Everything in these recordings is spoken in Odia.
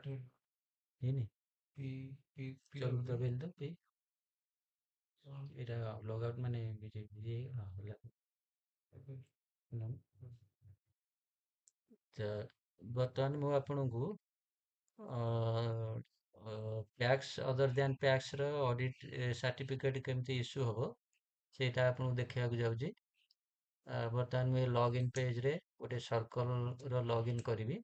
ହେଇନି ଚଉଦ ବିଲ୍ ତ ପି ଏଇଟା ଲଗ ଆଉଟ୍ ମାନେ ହେଇଗଲା ହେଲା ତ ବର୍ତ୍ତମାନ ମୁଁ ଆପଣଙ୍କୁ ପ୍ୟାକ୍ସ ଅଦର ଦ୍ୟାନ୍ ପ୍ୟାକ୍ସର ଅଡ଼ିଟ୍ ସାର୍ଟିଫିକେଟ୍ କେମିତି ଇସ୍ୟୁ ହେବ ସେଇଟା ଆପଣଙ୍କୁ ଦେଖେଇବାକୁ ଯାଉଛି। ବର୍ତ୍ତମାନ ମୁଁ ଏ ଲଗ୍ଇନ୍ ପେଜ୍ରେ ଗୋଟେ ସର୍କଲ୍ର ଲଗ୍ଇନ୍ କରିବି।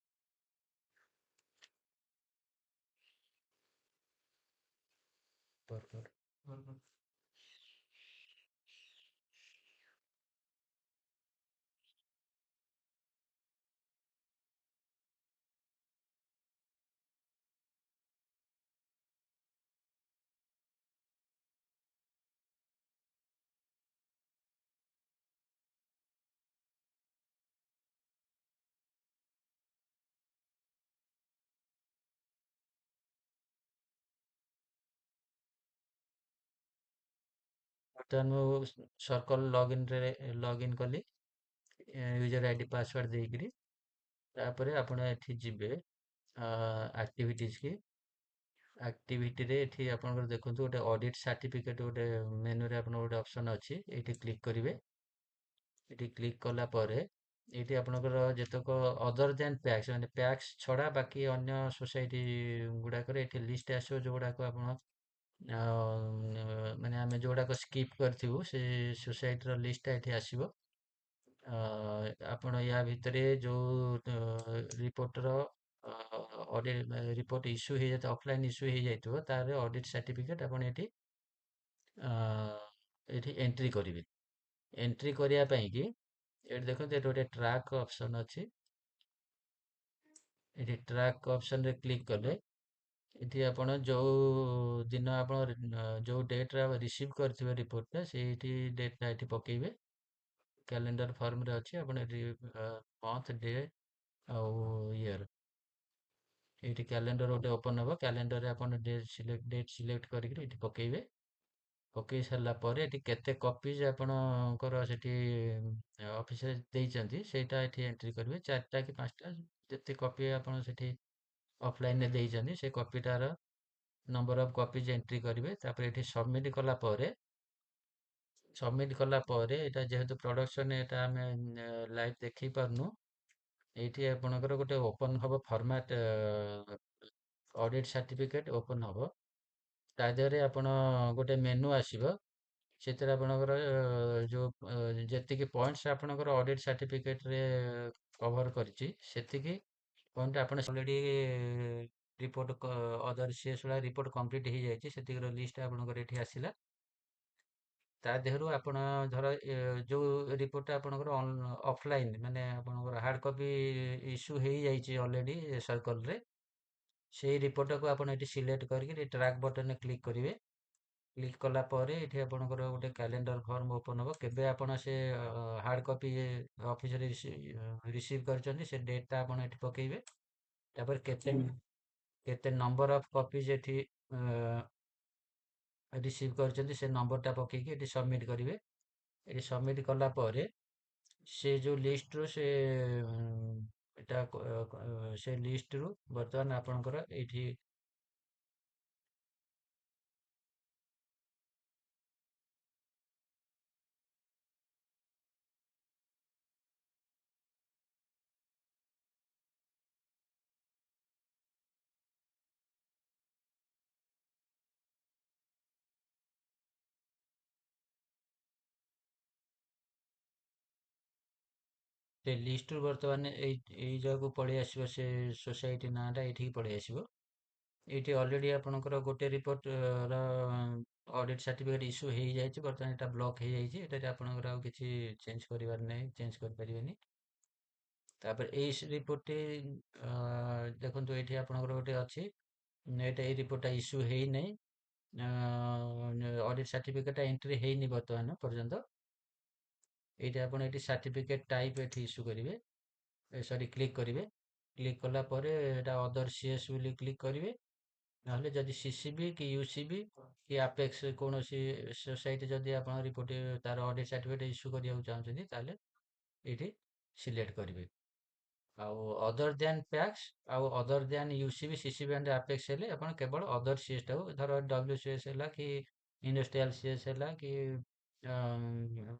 ବର୍ତ୍ତମାନ ମୁଁ ସର୍କଲ୍ ଲଗ୍ଇନ୍ କଲି ୟୁଜର୍ ଆଇ ଡ଼ି ପାସୱାର୍ଡ଼ ଦେଇକିରି। ତାପରେ ଆପଣ ଏଠି ଯିବେ ଆକ୍ଟିଭିଟିଜ୍ କି ଆକ୍ଟିଭିଟିରେ ଏଠି ଆପଣଙ୍କର ଦେଖନ୍ତୁ ଗୋଟେ ଅଡ଼ିଟ୍ ସାର୍ଟିଫିକେଟ୍ ଗୋଟେ ମେନୁରେ ଆପଣଙ୍କର ଗୋଟେ ଅପସନ୍ ଅଛି, ଏଇଠି କ୍ଲିକ୍ କରିବେ। ଏଠି କ୍ଲିକ୍ କଲା ପରେ ଏଇଠି ଆପଣଙ୍କର ଯେତେକ ଅଦର ଦ୍ୟାନ୍ ପ୍ୟାକ୍ସ ମାନେ ପ୍ୟାକ୍ସ ଛଡ଼ା ବାକି ଅନ୍ୟ ସୋସାଇଟି ଗୁଡ଼ାକରେ ଏଠି ଲିଷ୍ଟ ଆସିବ ଯୋଉଗୁଡ଼ାକ ଆପଣ ମାନେ ଆମେ ଯୋଉଗୁଡ଼ାକ ସ୍କିପ୍ କରିଥିବୁ ସେ ସୋସାଇଟିର ଲିଷ୍ଟଟା ଏଠି ଆସିବ। ଆପଣ ୟା ଭିତରେ ଯୋଉ ରିପୋର୍ଟର ଅଡ଼ିଟ୍ ରିପୋର୍ଟ ଇସ୍ୟୁ ହେଇଯାଇଥିବ ଅଫଲାଇନ୍ ଇସ୍ୟୁ ହେଇଯାଇଥିବ ତାର ଅଡ଼ିଟ୍ ସାର୍ଟିଫିକେଟ୍ ଆପଣ ଏଠି ଏଣ୍ଟ୍ରି କରିବେ। ଏଣ୍ଟ୍ରି କରିବା ପାଇଁକି ଏଠି ଦେଖନ୍ତୁ ଏଠି ଗୋଟେ ଟ୍ରାକ୍ ଅପସନ୍ ଅଛି। ଏଠି ଟ୍ରାକ୍ ଅପସନରେ କ୍ଲିକ୍ କଲେ ଏଠି ଆପଣ ଯୋଉ ଦିନ ଆପଣ ଯୋଉ ଡେଟ୍ରେ ରିସିଭ୍ କରିଥିବେ ରିପୋର୍ଟଟା ସେଇଠି ଡେଟ୍ଟା ଏଠି ପକେଇବେ। କ୍ୟାଲେଣ୍ଡର ଫର୍ମରେ ଅଛି ଆପଣ ଏଠି ମନ୍ଥ ଡେ ଆଉ ଇୟର୍ ଏଇଠି କ୍ୟାଲେଣ୍ଡର ଗୋଟେ ଓପନ୍ ହେବ। କ୍ୟାଲେଣ୍ଡରରେ ଆପଣ ଡେଟ୍ ସିଲେକ୍ଟ କରିକିରି ଏଠି ପକେଇବେ। ପକେଇ ସାରିଲା ପରେ ଏଠି କେତେ କପିଜ୍ ଆପଣଙ୍କର ସେଠି ଅଫିସରେ ଦେଇଛନ୍ତି ସେଇଟା ଏଠି ଏଣ୍ଟ୍ରି କରିବେ 4ଟା କି 5ଟା ଯେତେ କପି ଆପଣ ସେଠି ଅଫଲାଇନରେ ଦେଇଛନ୍ତି ସେ କପିଟାର ନମ୍ବର ଅଫ୍ କପିଜ୍ ଏଣ୍ଟ୍ରି କରିବେ। ତାପରେ ଏଠି ସବମିଟ୍ କଲା ପରେ ଏଇଟା ଯେହେତୁ ପ୍ରଡକ୍ସନ୍ ଏଇଟା ଆମେ ଲାଇଭ୍ ଦେଖେଇ ପାରୁନୁ, ଏଇଠି ଆପଣଙ୍କର ଗୋଟେ ଓପନ୍ ହେବ ଫର୍ମାଟ୍ ଅଡ଼ିଟ୍ ସାର୍ଟିଫିକେଟ୍ ଓପନ୍ ହେବ। ତା ଦେହରେ ଆପଣ ଗୋଟେ ମେନୁ ଆସିବ। ସେଥିରେ ଆପଣଙ୍କର ଯେତିକି ପଏଣ୍ଟସ୍ ଆପଣଙ୍କର ଅଡ଼ିଟ୍ ସାର୍ଟିଫିକେଟରେ କଭର କରିଛି ସେତିକି ପଏଣ୍ଟ ଆପଣ ଅଲରେଡ଼ି ରିପୋର୍ଟ ଅଦର ସିଏସ୍ ଭଳିଆ ରିପୋର୍ଟ କମ୍ପ୍ଲିଟ୍ ହେଇଯାଇଛି ସେତିକିର ଲିଷ୍ଟ ଆପଣଙ୍କର ଏଠି ଆସିଲା। ତା ଦେହରୁ ଆପଣ ଧର ଯୋଉ ରିପୋର୍ଟଟା ଆପଣଙ୍କର ଅଫଲାଇନ୍ ମାନେ ଆପଣଙ୍କର ହାର୍ଡ଼ କପି ଇସ୍ୟୁ ହେଇଯାଇଛି ଅଲରେଡ଼ି ସର୍କଲ୍ରେ ସେଇ ରିପୋର୍ଟଟାକୁ ଆପଣ ଏଠି ସିଲେକ୍ଟ କରିକି ଟ୍ରାକ୍ ବଟନରେ କ୍ଲିକ୍ କରିବେ। କ୍ଲିକ୍ କଲା ପରେ ଏଠି ଆପଣଙ୍କର ଗୋଟେ କ୍ୟାଲେଣ୍ଡର ଫର୍ମ ଓପନ୍ ହେବ। କେବେ ଆପଣ ସେ ହାର୍ଡ଼ କପି ଅଫିସରେ ରିସିଭ୍ କରିଛନ୍ତି ସେ ଡେଟ୍ଟା ଆପଣ ଏଠି ପକେଇବେ। ତାପରେ କେତେ ନମ୍ବର ଅଫ୍ କପିଜ୍ ଏଠି ରିସିଭ୍ କରିଛନ୍ତି ସେ ନମ୍ବରଟା ପକେଇକି ଏଠି ସବମିଟ୍ କରିବେ। ଏଠି ସବମିଟ୍ କଲା ପରେ ସେ ଯୋଉ ଲିଷ୍ଟରୁ ସେ ଲିଷ୍ଟରୁ ବର୍ତ୍ତମାନ ଆପଣଙ୍କର ଏଇଠି ସେ ଲିଷ୍ଟରୁ ବର୍ତ୍ତମାନ ଏଇ ଜାଗାକୁ ପଳେଇ ଆସିବ। ସେ ସୋସାଇଟି ନାଁଟା ଏଇଠିକି ପଳେଇ ଆସିବ। ଏଇଠି ଅଲରେଡ଼ି ଆପଣଙ୍କର ଗୋଟେ ରିପୋର୍ଟର ଅଡ଼ିଟ୍ ସାର୍ଟିଫିକେଟ୍ ଇସ୍ୟୁ ହେଇଯାଇଛି। ବର୍ତ୍ତମାନ ଏଇଟା ବ୍ଲକ୍ ହେଇଯାଇଛି। ଏଠାରେ ଆପଣଙ୍କର ଆଉ କିଛି ଚେଞ୍ଜ କରିବାର ନାହିଁ, ଚେଞ୍ଜ କରିପାରିବେନି। ତାପରେ ଏଇ ରିପୋର୍ଟଟି ଦେଖନ୍ତୁ ଏଇଠି ଆପଣଙ୍କର ଗୋଟେ ଅଛି ଏଇ ରିପୋର୍ଟଟା ଇସ୍ୟୁ ହେଇନାହିଁ। ଅଡ଼ିଟ୍ ସାର୍ଟିଫିକେଟଟା ଏଣ୍ଟ୍ରି ହେଇନି ବର୍ତ୍ତମାନ ପର୍ଯ୍ୟନ୍ତ। ଏଇଠି ଆପଣ ଏଠି ସାର୍ଟିଫିକେଟ୍ ଟାଇପ୍ ଏଠି ଇସ୍ୟୁ କରିବେ, ସରି କ୍ଲିକ୍ କରିବେ। କ୍ଲିକ୍ କଲା ପରେ ଏଇଟା ଅଦର ସିଏସ୍ ବୋଲି କ୍ଲିକ୍ କରିବେ। ନହେଲେ ଯଦି ସିସିବି କି ୟୁସିବି କି ଆପେକ୍ସ କୌଣସି ସୋସାଇଟି ଯଦି ଆପଣ ରିପୋର୍ଟ ତାର ଅଡ଼ିଟ୍ ସାର୍ଟିଫିକେଟ୍ ଇସ୍ୟୁ କରିବାକୁ ଚାହୁଁଛନ୍ତି ତାହେଲେ ଏଇଠି ସିଲେକ୍ଟ କରିବେ। ଆଉ ଅଦର ଦ୍ୟାନ୍ ପ୍ୟାକ୍ସ ଆଉ other than UCB CCB and apex ହେଲେ ଆପଣ କେବଳ ଅଦର ସିଏସ୍ ଟାକୁ ଧର ଡବ୍ଲ୍ୟୁସିଏସ୍ ହେଲା କି ଇଣ୍ଡଷ୍ଟ୍ରିଆଲ ସିଏସ୍ ହେଲା କି ଅମ୍,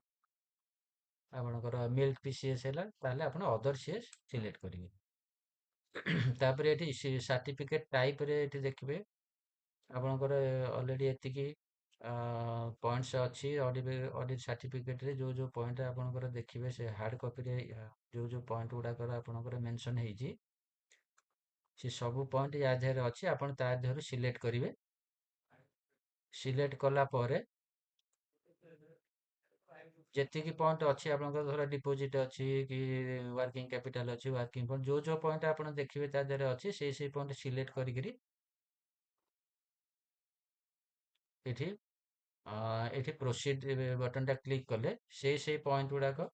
ଆପଣଙ୍କର ମିଲ୍କ ପିସିଏସ୍ ହେଲା ତାହେଲେ ଆପଣ ଅଦର ସିଏସ୍ ସିଲେକ୍ଟ କରିବେ। ତାପରେ ଏଠି ସାର୍ଟିଫିକେଟ ଟାଇପରେ ଏଠି ଦେଖିବେ ଆପଣଙ୍କର ଅଲରେଡି ଏତିକି ପଏଣ୍ଟସ୍ ଅଛି ଅଡିଟ୍ ସାର୍ଟିଫିକେଟରେ ଯୋଉ ଯୋଉ ପଏଣ୍ଟ ଆପଣଙ୍କର ଦେଖିବେ ସେ ହାର୍ଡ କପିରେ ଯୋଉ ଯୋଉ ପଏଣ୍ଟ ଗୁଡାକର ଆପଣଙ୍କର ମେନସନ ହେଇଛି ସେ ସବୁ ପଏଣ୍ଟ ୟା ଦେହରେ ଅଛି ଆପଣ ତା ଦେହରୁ ସିଲେକ୍ଟ କରିବେ। ସିଲେକ୍ଟ କଲା ପରେ ଯେତିକି ପଏଣ୍ଟ ଅଛି ଆପଣଙ୍କର ଧର ଡିପୋଜିଟ୍ ଅଛି କି ୱାର୍କିଂ କ୍ୟାପିଟାଲ ଅଛି ୱାର୍କିଂ ପଏଣ୍ଟ ଯୋଉ ଯୋଉ ପଏଣ୍ଟ ଆପଣ ଦେଖିବେ ତା ଦେହରେ ଅଛି ସେଇ ପଏଣ୍ଟ ସିଲେକ୍ଟ କରିକିରି ଏଠି ଏଠି ପ୍ରୋସିଡ୍ ବଟନ୍ ଟା କ୍ଲିକ୍ କଲେ ସେଇ ପଏଣ୍ଟ ଗୁଡାକ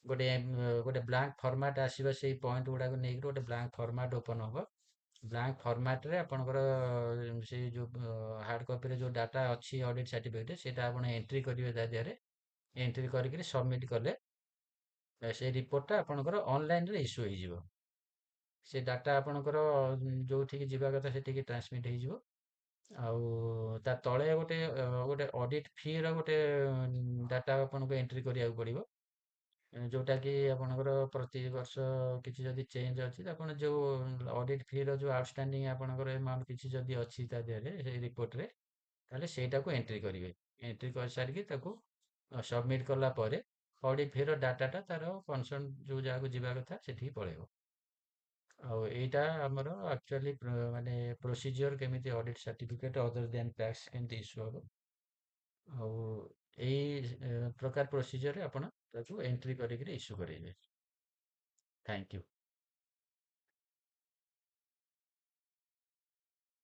ଗୋଟେ ବ୍ଲାଙ୍କ ଫର୍ମାଟ ଆସିବ ସେଇ ପଏଣ୍ଟ ଗୁଡାକ ନେଇକି ଗୋଟେ ବ୍ଲାଙ୍କ ଫର୍ମାଟ ଓପନ ହବ। ବ୍ଲାଙ୍କ ଫର୍ମାଟରେ ଆପଣଙ୍କର ସେଇ ଯୋଉ ହାର୍ଡ କପିରେ ଯୋଉ ଡାଟା ଅଛି ଅଡିଟ୍ ସାର୍ଟିଫିକେଟ ସେଇଟା ଆପଣ ଏଣ୍ଟ୍ରି କରିବେ ତା ଦେହରେ ଏଣ୍ଟ୍ରି କରିକିରି ସବମିଟ୍ କଲେ ସେଇ ରିପୋର୍ଟଟା ଆପଣଙ୍କର ଅନଲାଇନରେ ଇସ୍ୟୁ ହେଇଯିବ। ସେ ଡାଟା ଆପଣଙ୍କର ଯୋଉଠିକି ଯିବା କଥା ସେଠିକି ଟ୍ରାନ୍ସମିଟ୍ ହେଇଯିବ। ଆଉ ତା ତଳେ ଗୋଟେ ଅଡିଟ୍ ଫି ର ଗୋଟେ ଡାଟା ଆପଣଙ୍କୁ ଏଣ୍ଟ୍ରି କରିବାକୁ ପଡିବ। ଯୋଉଟା କି ଆପଣଙ୍କର ପ୍ରତିବର୍ଷ କିଛି ଯଦି ଚେଞ୍ଜ ଅଛି ଆପଣ ଯୋଉ ଅଡିଟ୍ ଫି ର ଯୋଉ ଆଉଟଷ୍ଟାଣ୍ଡିଂ ଆପଣଙ୍କର ଏମାଉଣ୍ଟ କିଛି ଯଦି ଅଛି ତା ଦେହରେ ସେଇ ରିପୋର୍ଟରେ ତାହେଲେ ସେଇଟାକୁ ଏଣ୍ଟ୍ରି କରିବେ। ଏଣ୍ଟ୍ରି କରିସାରିକି ତାକୁ ସବମିଟ୍ କଲା ପରେ ଅଡିଟ୍ ଫି ର ଡାଟାଟା ତାର କନସର୍ନ ଯୋଉ ଜାଗାକୁ ଯିବା କଥା ସେଠିକି ପଳେଇବ। ଆଉ ଏଇଟା ଆମର ଆକ୍ଚୁଆଲି ମାନେ ପ୍ରୋସିଜିଅର କେମିତି audit certificate other than tax କେମିତି ଇସ୍ୟୁ ହବ। ଆଉ ଏଇ ପ୍ରକାର ପ୍ରୋସିଜିଅରରେ ଆପଣ ତାକୁ ଏଣ୍ଟ୍ରି କରିକିରି ଇସ୍ୟୁ କରେଇବେ। Thank you.